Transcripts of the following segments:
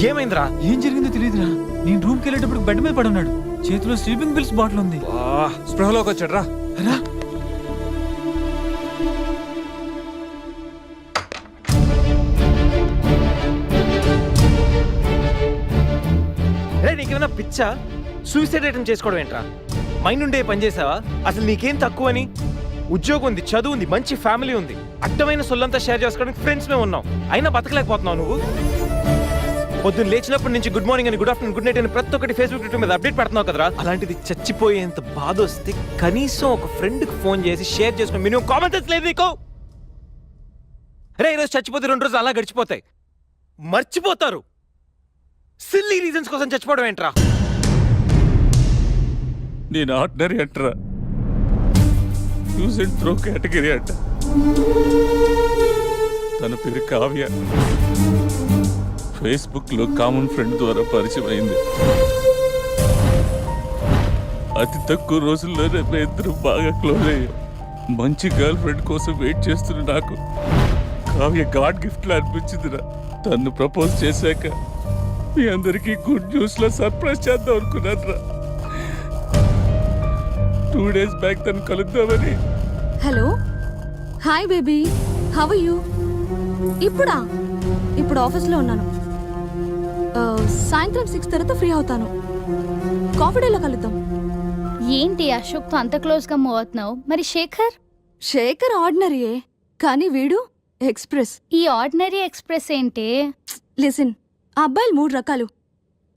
ఏమైందిరా? ఏం జరిగిందో తెలియదురా. నేను రూమ్కి వెళ్ళేటప్పుడు బెడ్ మీద పడున్నాడు. చేతిలో స్లీపింగ్ పిల్స్ బాటిల్ ఉంది. స్పృహలోకి వచ్చాడు రా. నీకేమైనా పిచ్చా? సూసైడ్ అటెంప్ట్ చేసుకోవడం ఏంట్రా? మైండ్ ఉండే పని చేసావా? అసలు నీకేం తక్కువని? ఉద్యోగం ఉంది, చదువు ఉంది, మంచి ఫ్యామిలీ ఉంది, అడ్డమైన సొల్లంతా షేర్ చేసుకోవడానికి ఫ్రెండ్స్ మేము ఉన్నాం. అయినా బతకలేకపోతున్నావు నువ్వు. పొద్దున్న లేచినప్పటి నుంచి గుడ్ మార్నింగ్ అని, గుడ్ ఆఫ్టర్నూన్, గుడ్ నైట్ అని ప్రతి ఒక్కటి ఫేస్బుక్ ట్విట్టర్ మీద అప్డేట్ పెడుతున్నావు కదరా. అలాంటిది చచ్చిపోయేంత బాధ వస్తే కనీసం ఒక ఫ్రెండ్కి ఫోన్ చేసి షేర్ చేసుకుని మినిమం కామన్ సెన్స్ లేదు నీకు? రే, ఈరోజు చచ్చిపోతే 2 రోజులు అలా గడిచిపోతాయి, మర్చిపోతారు. సిల్లీ రీజన్స్ కోసం చచ్చిపోవడం ఏంట్రా? నేను ఆర్డినరీ అంటరా, యూజ్ అండ్ త్రో కేటగిరీ అంట. తన పేరు కావ్య. ఫేస్బుక్ లో కామన్ ఫ్రెండ్ ద్వారా పరిచయం అయింది. అతి తక్కువ రోజుల్లోనే ఇద్దరు బాగా క్లోజ్ అయ్యాం. మంచి గర్ల్ ఫ్రెండ్ కోసం వెయిట్ చేస్తున్న నాకు కావ్య గాడ్ గిఫ్ట్ లా అనిపించిందిరా. తను ప్రపోజ్ చేశాక మీ అందరికీ గుడ్ న్యూస్ లో సర్ప్రైజ్ చేద్దాం అనుకున్నాను రా. 2 days బ్యాక్ తను కలుద్దామని. Hello, hi baby, how are you? ఇప్పుడు ఆఫీస్లో ఉన్నాను. సాయంత్రం 6 తర్వాత ఫ్రీ అవుతాను. కాఫీ డేలో కలుద్దాం. ఏంటి అశోక్తో అంత క్లోజ్గా మూవ్ అవుతున్నావు? మరి శేఖర్ ఆర్డినరీయే, కానీ వీడు ఎక్స్ప్రెస్. ఈ ఆర్డినరీ ఎక్స్ప్రెస్ ఏంటి? లిసన్, ఆ అబ్బాయిలు 3 రకాలు: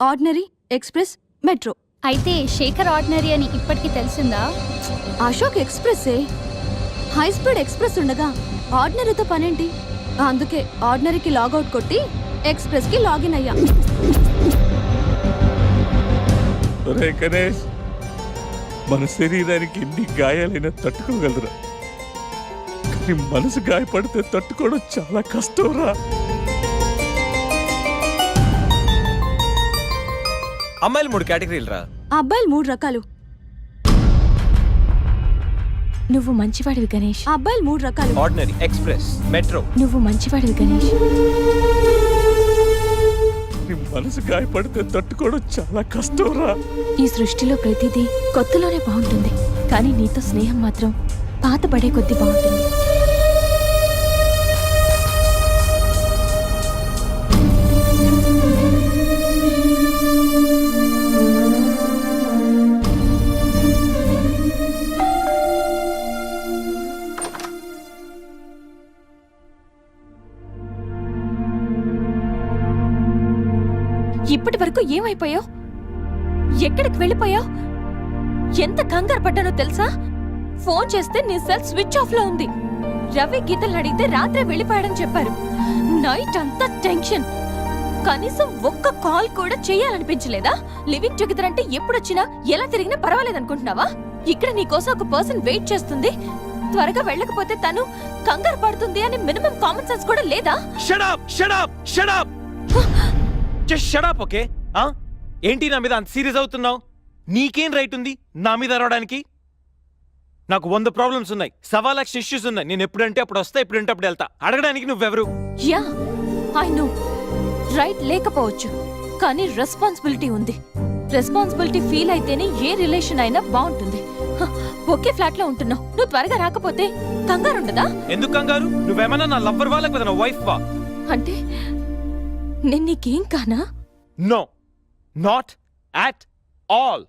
ఆర్డినరీ, ఎక్స్ప్రెస్, మెట్రో. అయితే శేఖర్ ఆర్డినరీ అని ఇప్పటికి తెలిసిందా? అశోక్ ఎక్స్ప్రెస్సే. హై స్పీడ్ ఎక్స్ప్రెస్ ఉండగా ఆర్డినరీతో పనేంటి? అందుకే ఆర్డినరీకి లాగౌట్ కొట్టి ఎక్స్ప్రెస్కి లాగిన్ అయ్యా. ఒరే గణేష్, మన శరీరానికి ఎన్ని గాయాలైనా తట్టుకోగలరా, కానీ మనసు గాయపడితే తట్టుకోవడం చాలా కష్టంరా. అమ్మాయిలు 3 కేటగిరీలు రా. ఆ అబ్బాయిలు 3 రకాలు. నువ్వు మంచివాడివి గణేష్. ఆ అబ్బాయిలు 3 రకాలు: ఆర్డినరీ, ఎక్స్ప్రెస్, మెట్రో. నువ్వు మంచివాడివి గణేష్. నీ మనసు గాయపడితే తట్టుకోవడం చాలా కష్టంరా. ఈ సృష్టిలో ప్రతిదీ కొత్తలోనే బాగుంటుంది, కానీ నీతో స్నేహం మాత్రం పాత పడే కొద్దీ బాగుంటుంది. ఇప్పటి వరకు ఏమైపోయావు? ఎక్కడికి వెళ్ళిపోయావు? ఎంత కంగారు పడ్డానో తెలుసా? ఫోన్ చేస్తే నీ సెల్ స్విచ్ ఆఫ్ లో ఉంది. రవి గీతలు అడిగితే రాత్రే వెళ్ళిపోయాడని చెప్పారు. నైట్ అంతా టెన్షన్. కనీసం ఒక్క కాల్ కూడా చేయాలనిపించలేదా? లివింగ్ టుగెదర్ అంటే ఎప్పుడొచ్చినా ఎలా తిరిగినా పర్వాలేదనుకుంటున్నావా? ఇక్కడ నీకోసం ఒక పర్సన్ వెయిట్ చేస్తుంది. త్వరగా వెళ్ళకపోతే తను కంగారు పడుతుంది అని మినిమం కామన్ సెన్స్ కూడా లేదా? Shut up, shut up, shut up. Just shut up, okay? ఏంటి నా మీద అంత సీరియస్ అవుతున్నావు? నీకేం రైట్ ఉంది నా మీద అరవడానికి? నాకు 100 ప్రాబ్లమ్స్ ఉన్నాయి, 1,00,000 ఇష్యూస్ ఉన్నాయి. నేను ఎప్పుడంటే అప్పుడు వస్తా, ఎప్పుడంటే అప్పుడు వెళ్తా. అడగడానికి నువ్వెవరు? Yeah, I know. రైట్ లేకపోవచ్చు, కానీ రెస్పాన్సిబిలిటీ ఉంది. రెస్పాన్సిబిలిటీ ఫీల్ అయితేనే ఏ రిలేషన్ అయినా బాగుంటుంది. ఒకే ఫ్లాట్ లో ఉంటున్నావు, నువ్వు త్వరగా రాకపోతే కంగారు ఉండదా? ఎందుకు కంగారు? నువ్వేమన్నా నా లవ్వర్ వా లేకపోతే నా వైఫ్ వా? అంటే నేను నీకేం కానా? No, not at all.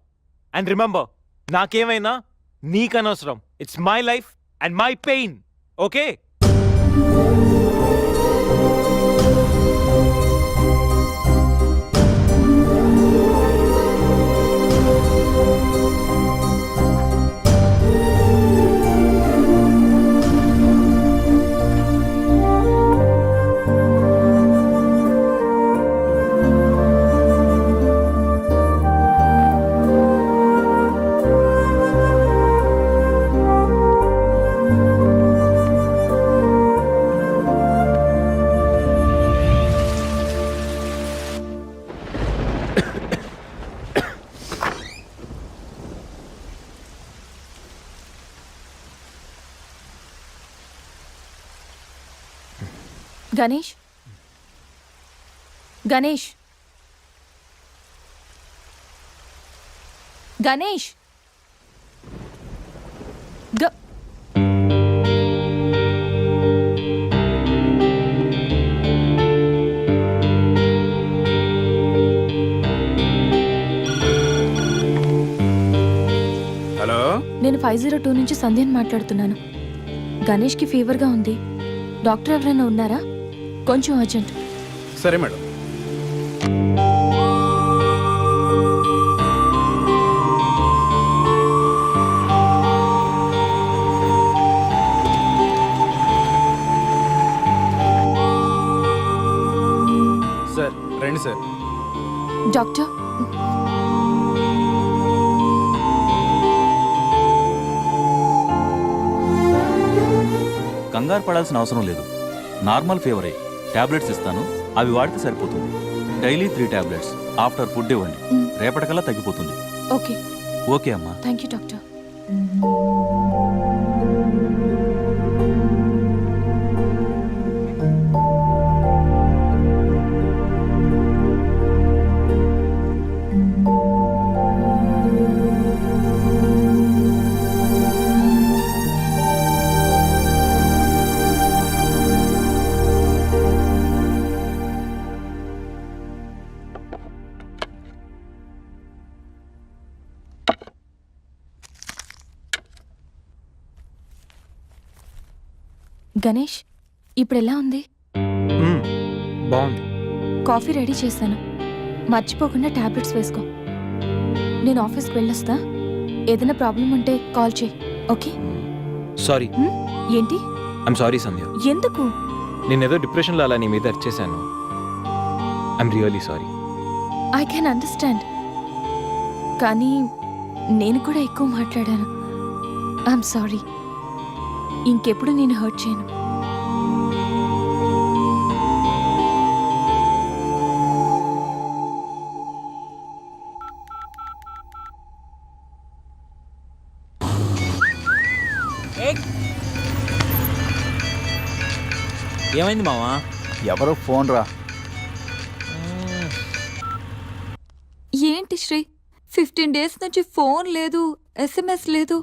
And remember, నాకేమైనా నీకనవసరం. It's my life and my pain, okay? Ganesh, Ganesh Ganesh గ హలో నేను 502 నుంచి సంధ్యని మాట్లాడుతున్నాను. గణేష్కి ఫీవర్గా ఉంది. డాక్టర్ ఎవరైనా ఉన్నారా? కొంచెం అర్జెంట్. సరే మేడం. సార్ రండి సార్. డాక్టర్ కంగారు పడాల్సిన అవసరం లేదు. నార్మల్ ఫీవరే. టాబ్లెట్స్ ఇస్తాను, అవి వాడితే సరిపోతుంది. Daily 3 tablets. ఆఫ్టర్ ఫుడ్ ఇవ్వండి. రేపటికల్లా తగ్గిపోతుంది. ఓకే. ఓకే అమ్మా. Thank you doctor. గణేష్ ఇప్పుడు ఎలా ఉంది? బాగుంది. కాఫీ రెడీ చేశాను. మర్చిపోకుండా టాబ్లెట్స్ వేసుకో. నేను ఆఫీస్కి వెళ్ళొస్తా. ఏదైనా ప్రాబ్లం ఉంటే కాల్ చేయి. ఓకే? సారీ. ఏంటి? I'm sorry Sandhya. ఎందుకు? నేనేదో డిప్రెషన్లో అలా నీ మీద అరిచేశాను. I'm really sorry. I can understand. కానీ నేను కూడా ఎక్కువ మాట్లాడాను. I'm sorry. ఇంకెప్పుడు నేను హర్ట్ చేయను. ఏమైంది మావా? ఎవరో ఫోన్ రా. ఏంటి శ్రీ, 15 డేస్ నుంచి ఫోన్ లేదు, SMS లేదు.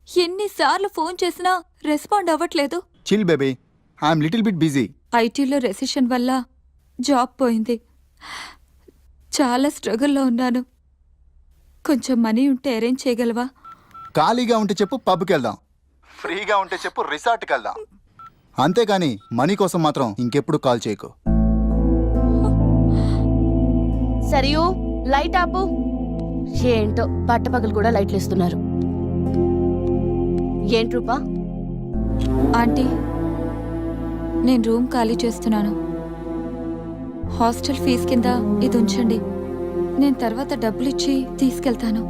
ఎన్నిసార్లు ఫోన్ చేసినా రెస్పాండ్ అవ్వట్లేదు. Chill baby, I'm little bit busy. ఐటీలో రెసిషన్ వల్ల జాబ్ పోయింది. చాలా స్ట్రగుల్లో ఉన్నాను. కొంచెం మనీ ఉంటే అరేంజ్ చేయగలవా? ఖాళీగా ఉంటే చెప్పు, పబ్కి వెళ్దాం. ఫ్రీగా ఉంటే చెప్పు, రిసార్ట్కి వెళ్దాం. అంతేగాని మనీ కోసం మాత్రం ఇంకెప్పుడు కాల్ చేయకు. సరియు లైట్ ఆపు. ఏంటో పట్టపగలు కూడా లైట్లు ఇస్తున్నారు. ఏంటి రూపా? ఆంటీ, నేను రూమ్ ఖాళీ చేస్తున్నాను. హాస్టల్ ఫీజు కింద ఇది ఉంచండి. నేను తర్వాత డబ్బులు ఇచ్చి తీసుకెళ్తాను.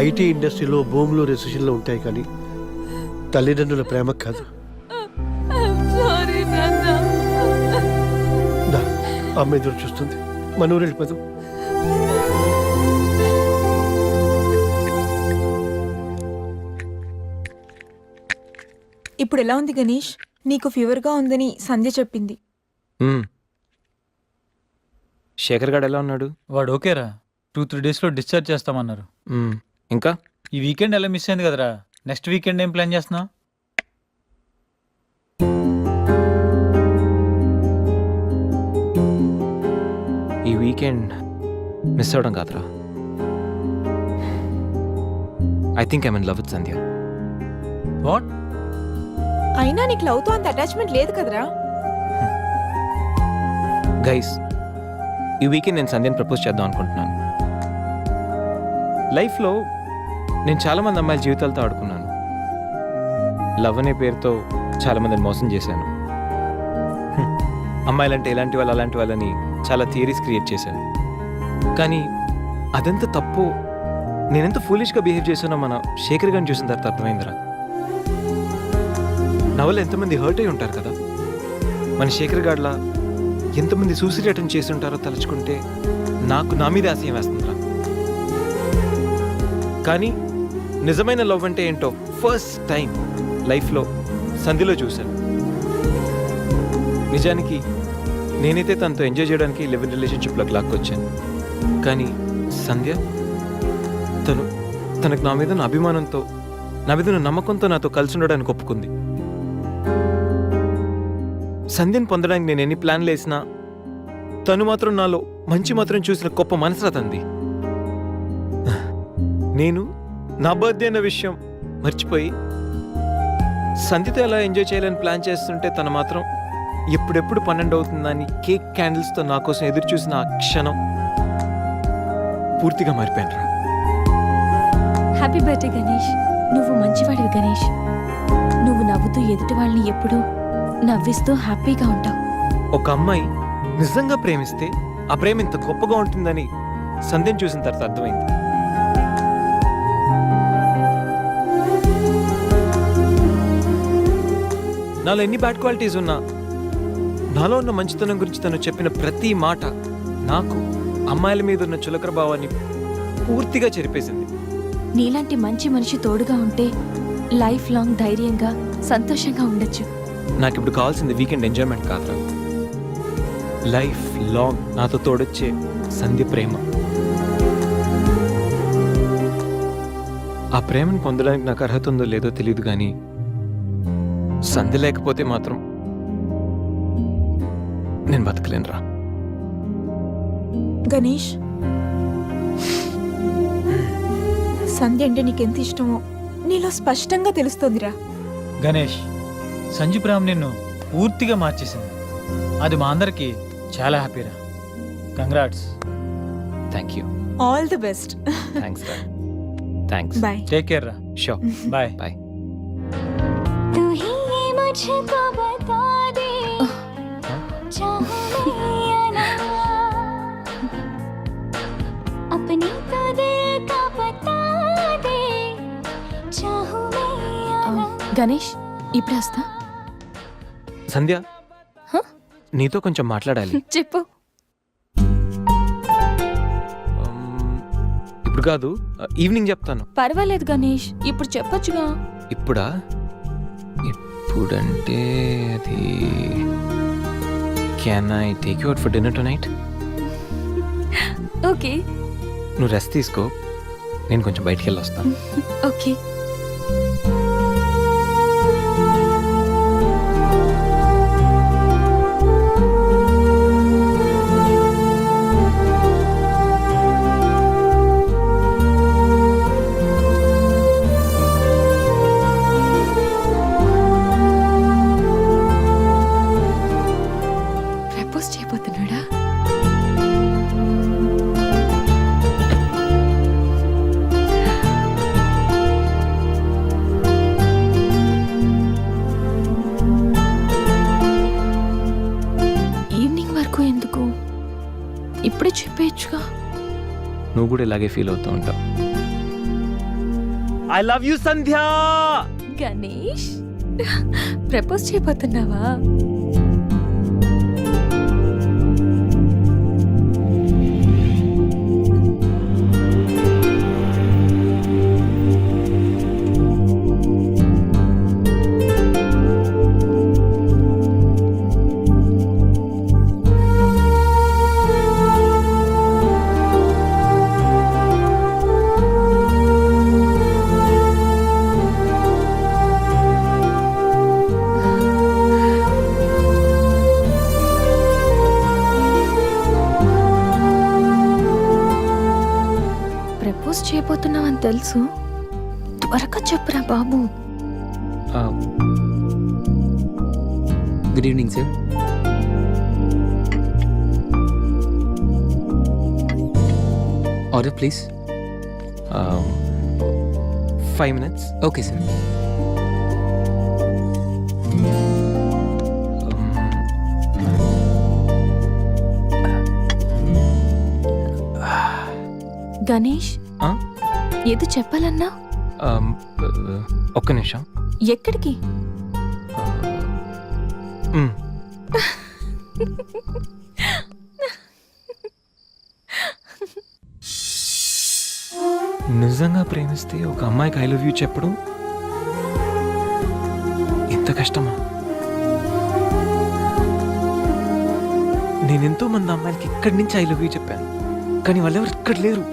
ఐటీ ఇండస్ట్రీలో భూములు రెసిషన్లో ఉంటాయి, కానీ తల్లిదండ్రుల ప్రేమ కాదు. దా, అమ్మ ఎదురు చూస్తుంది. మనూరు వెళ్ళిపోదాం. ఇప్పుడు ఎలా ఉంది గణేష్? నీకు ఫీవర్గా ఉందని సంధ్య చెప్పింది. శేఖర్ గాడు ఎలా ఉన్నాడు? వాడు ఓకేరా. 2-3 డేస్లో డిశ్చార్జ్ చేస్తామన్నారు. ఇంకా ఈ వీకెండ్ ఎలా మిస్ అయింది కదరా. నెక్స్ట్ వీకెండ్ ఏం ప్లాన్ చేస్తున్నావు? ఈ వీకెండ్ మిస్ అవడం కాదురా. I think I'm in love with Sandhya. What? అయినా నీకు లవ్తో అంత అటాచ్మెంట్ లేదు కదరా. గైస్, ఈ వీకెండ్ నేను సంధ్యని ప్రపోజ్ చేద్దాం అనుకుంటున్నాను. లైఫ్లో నేను చాలామంది అమ్మాయిల జీవితాలతో ఆడుకున్నాను. లవ్ అనే పేరుతో చాలామందిని మోసం చేశాను. అమ్మాయిలంటే ఇలాంటి వాళ్ళు అలాంటి వాళ్ళని చాలా థియరీస్ క్రియేట్ చేశాను. కానీ అదెంత తప్పు నేనెంత ఫూలిష్గా బిహేవ్ చేసానో మన శేఖర్ గారిని చూసిన తర్వాత అర్థమైందిరా. నా వల్ల ఎంతమంది హర్ట్ అయి ఉంటారు కదా. మన శేఖర్ గాడ్లా ఎంతమంది సూసైడ్ అటెంప్ట్ చేసి ఉంటారో తలుచుకుంటే నాకు నా మీద ఆశయం వేస్తుందిరా. కానీ నిజమైన లవ్ అంటే ఏంటో ఫస్ట్ టైం లైఫ్లో సంధిలో చూశాను. నిజానికి నేనైతే తనతో ఎంజాయ్ చేయడానికి లివ్ ఇన్ రిలేషన్షిప్లోకి లాక్కొచ్చాను. కానీ సంధ్య తనకు నా మీద ఉన్న అభిమానంతో, నా మీద ఉన్న నమ్మకంతో నాతో కలిసి ఉండడానికి ఒప్పుకుంది. సంధ్యను పొందడానికి నేను ఎన్ని ప్లాన్లు వేసినా తను మాత్రం నాలో మంచి మాత్రం చూసిన గొప్ప మనసురా తంది. నేను నా బర్త్డే అన్న విషయం మర్చిపోయి సంధ్యతో ఎలా ఎంజాయ్ చేయాలని ప్లాన్ చేస్తుంటే తను మాత్రం ఎప్పుడెప్పుడు 12 అవుతుందని కేక్ క్యాండిల్స్తో నా కోసం ఎదురు చూసిన ఆ క్షణం పూర్తిగా మారిపోయాను. Happy birthday Ganesh. నువ్వు మంచివాడివి గణేష్. నువ్వు నవ్వుతూ ఎదుటి వాళ్ళని ఎప్పుడూ నవ్విస్తూ హ్యాపీగా ఉంటావు. ఒక అమ్మాయి నిజంగా ప్రేమిస్తే ఆ ప్రేమ ఇంత గొప్పగా ఉంటుందని సంధ్యను చూసిన తర్వాత అర్థమైంది. నాలో ఎన్ని బ్యాడ్ క్వాలిటీస్ ఉన్నా నాలో ఉన్న మంచితనం గురించి తను చెప్పిన ప్రతి మాట నాకు అమ్మాయిల మీద ఉన్న చులకర భావాన్ని పూర్తిగా చెరిపేసింది. నీలాంటి మంచి మనిషి తోడుగా ఉంటే లైఫ్ లాంగ్ ధైర్యంగా సంతోషంగా ఉండొచ్చు. నాకు ఇప్పుడు కావాల్సింది వీకెండ్ ఎంజాయ్మెంట్ కాదురా, లైఫ్ లాంగ్ నాతో తోడొచ్చే సంధ్య ప్రేమ. ఆ ప్రేమను పొందడానికి నాకు అర్హత ఉందో లేదో తెలియదు, కానీ సంధ్య లేకపోతే మాత్రం నేను బతకలేనురా. గణేష్, సంధ్య అంటే నీకెంత ఇష్టమో నీలో స్పష్టంగా తెలుస్తోందిరా. గణేష్, సంజు ప్రేమ నిన్ను పూర్తిగా మార్చేసింది. అది మా అందరికి చాలా హ్యాపీరా. Congrats. Thank you. All the best. Thanks రా. థ్యాంక్స్. బాయ్. టేక్ కేర్ రా. షూర్. బాయ్. బాయ్. గణేష్, ఇప్పుడు వస్తా. సంధ్య, హ? నీతో కొంచెం మాట్లాడాలి. చెప్పు. ఇప్పుడు కాదు, ఈవినింగ్ చెప్తాను. పర్వాలేదు గణేష్, ఇప్పుడు చెప్పొచ్చుగా. ఇప్పుడా? ఇప్పుడంటే అది can I take you out for dinner tonight? Okay. నువ్వు రెస్ట్ తీసుకో, నేను కొంచెం బయటికి వెళ్ళి వస్తాను. ఓకే. ప్రపోజ్ చేయబోతున్నాడా? ఈవినింగ్ వరకు ఎందుకు? ఇప్పుడే చెప్పేయచ్చుగా. నువ్వు కూడా ఇలాగే ఫీల్ అవుతూ ఉంటావు. I love you Sandhya. Ganesh, propose చేయబోతున్నావా? ప్రపోజ్ చేయబోతున్నావని తెలుసు, త్వరగా చెప్పురా బాబు. Good evening sir. Order please. 5 minutes. Okay sir. Ganesh, ఆ? ఏదో చెప్పాలన్నా? ఒక్క నిమిషం. ఎక్కడికి? మ్. నిజంగా ప్రేమిస్తే ఒక అమ్మాయికి ఐ లవ్ యూ చెప్పడం ఇంత కష్టమా? నేను ఎంతో మంది అమ్మాయిలకి ఇక్కడి నుంచి ఐ లవ్ యూ చెప్పాను, కానీ వాళ్ళెవరు ఇక్కడ లేరు.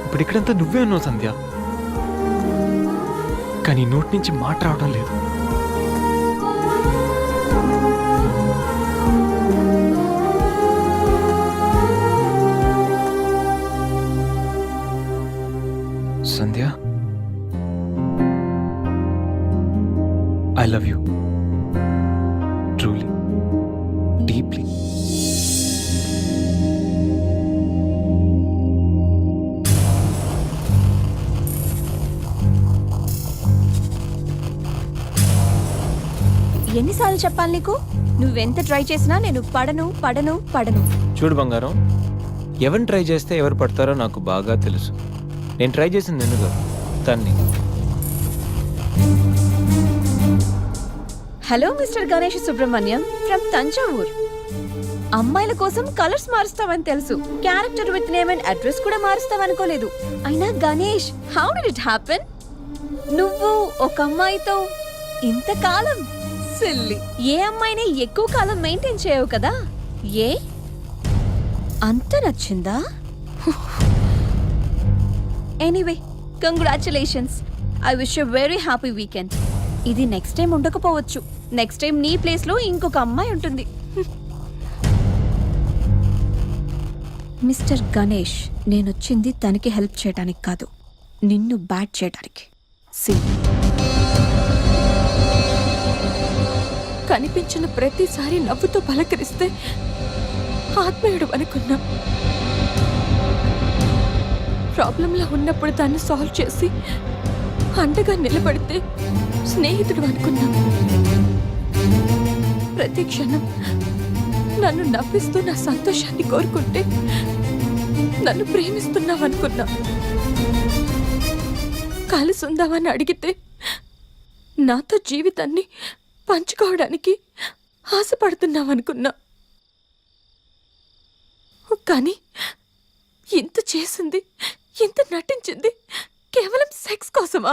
ఇప్పుడు ఇక్కడంతా నువ్వే ఉన్నావు సంధ్య, కానీ నోటి నుంచి మాట రావడం లేదు. Sandhya, I love you truly, deeply. ఎన్నిసార్లు చెప్పాలి నీకు? నువ్వెంత ట్రై చేసినా నేను పడను పడను పడను. చూడు బంగారం, ఎవరిని ట్రై చేస్తే ఎవరు పడతారో నాకు బాగా తెలుసు. నేను ట్రై చేసింది నిన్ను కాదు, తన్ని. Hello mister Ganesh Subrahmanyam from Thanjavur. అమ్మాయిల కోసం కలర్స్ మారుస్తావని తెలుసు, character with name and address కూడా మారుస్తావనుకోలేదు. అయినా Ganesh, how did it happen? నువ్వు ఒక అమ్మాయితో ఇంతకాలం సిల్లి, ఏ అమ్మాయిని ఎక్కువ కాలం మెయింటైన్ చేయవు కదా? ఏ అంత నచ్చిందా? Anyway, congratulations. I wish you very happy weekend. ఇది నెక్స్ట్ టైం ఉండకపోవచ్చు. నెక్స్ట్ టైం నీ ప్లేస్ లో ఇంకొక అమ్మాయి ఉంటుంది. మిస్టర్ గణేష్, నేనొచ్చింది తనకి హెల్ప్ చేయడానికి కాదు, నిన్ను బ్యాట్ చేయడానికి. కనిపించిన ప్రతిసారి నవ్వుతో పలకరిస్తే ఆత్మీయుడు అనుకున్నా. ప్రాబ్లంలో ఉన్నప్పుడు దాన్ని సాల్వ్ చేసి అండగా నిలబడితే స్నేహితుడు అనుకున్నా. ప్రతి క్షణం నన్ను నవ్విస్తూ నా సంతోషాన్ని కోరుకుంటే నన్ను ప్రేమిస్తున్నావనుకున్నా. కలిసి ఉందామని అడిగితే నాతో జీవితాన్ని పంచుకోవడానికి ఆశపడుతున్నావనుకున్నా. కానీ ఇంత చేసింది, ఇంత నటించింది కేవలం సెక్స్ కోసమా?